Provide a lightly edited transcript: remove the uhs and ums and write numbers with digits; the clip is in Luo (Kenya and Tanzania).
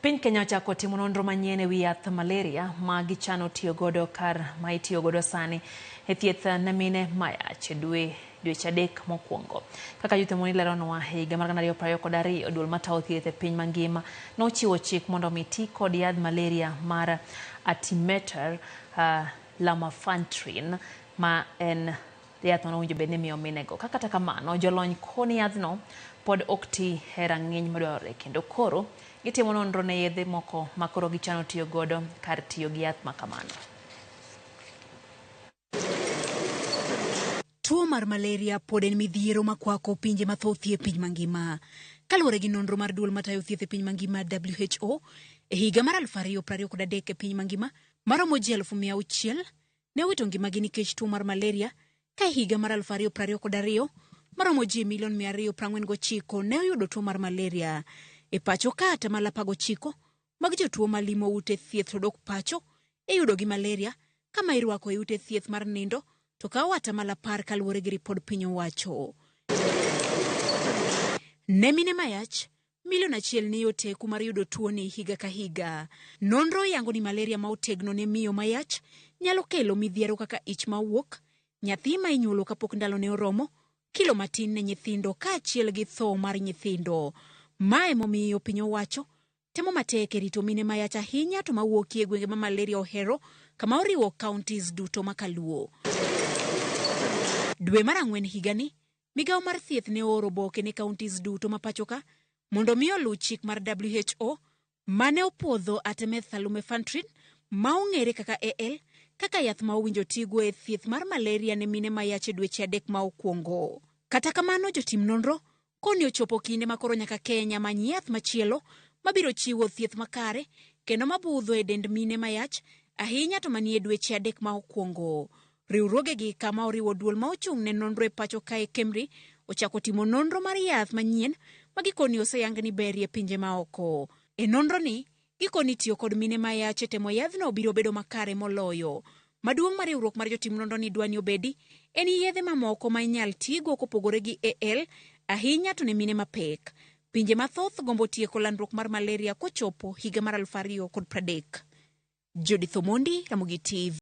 Piny Kenya ochako timo nonro manyien ewi yath malaria ma gichano tiyo godo kar ma itiyo godo sani e thieth ne mine mayach dweche 3 mokwongo. Kaka Youth leronwa higa mar 2022 duol matayo thieth e piny mangima nochiwo chik mondo mi ti kod yadh malaria mar Artemether Lumefantrine ma en yath ma owinjo bed ni imiyo minego. Kata kamano jolony koni yadhno pod ok ti e rang'iny madwarore kendo koro gitimo nonro ne yedhe moko ma koro gichano tiyo godo kar tiyo gi yath ma kamano. Tuo mar malaria pod en midhiero makwako pinje mathoth e piny mangima. Kaluwore gi nonro mar duol matayo thieth e piny mangima WHO, e higa mar 2023 e piny mangima, maromo ji 600,000 ne owito ngimagi nikech tuo mar malaria, ka e higa mar 2022 maromo ji 249,000 ne oyudo tuo mar malaria. E pacho ka 89% mag jotuo malimo ute thieth to dok pacho e yudo gi malaria, kama irwako e ute thieth mar nindo to kawo 10% kaluwore gi ripod piny owacho. Ne mine mayach, 1,000,000 ni yoteku mar yudo tuo ni higa ka higa. Nonro yango ni malaria ma otegno ne miyo mayach nyalo kelo midhiero kaka ich mawuok, nyathi ma inyuolo kapok ndalo ne oromo, kilo matin ne nyithindo kaachiel gi tho mar nyithindo. Mae momiyo piny owacho temo matek e rito mine mayach ahinya to mawuokie gwenge ma malaria ohero, kama oriwo counties duto makaluo. Dwe mar 4 higani, migawo mar thieth ne ooro oboke ne counties duto ma pachoka mondo mi oluw chik mar WHO mane opuodho Artemether Lumefantrine ma ong'ere kaka AL kaka yath ma owinjo tigo e thieth mar malaria ne mine mayach e dweche 3 ma okwongo. Kata kamano jotim nonro koni ochopo kinde makoro nyaka Kenya many yath machielo mabiro chiwo thieth makare kendo mabudho e dend mine mayach ahinya to manie dweche 3 ma okwongo. Riwruogegi kama oriwo duol ma ochung' ne nonro e pacho kae KEMRI ochako timo nonro mar yath manyien ma gikoni oseyang ni berie pinje maoko. E nonro ni gikoni tiyo kod mine mayach e temo yadhno biro bedo makare moloyo. Maduong' mar riwruok mar jotim nonro ni dwani obedi en yedhe mamoko ma inyal tigo kopogore gi AL ahinya to ne mine mapek. Pinje mathoth gombo tieko landruok mar malaria kochopo higa mar 2030. Judith Omondi, Ramogi TV.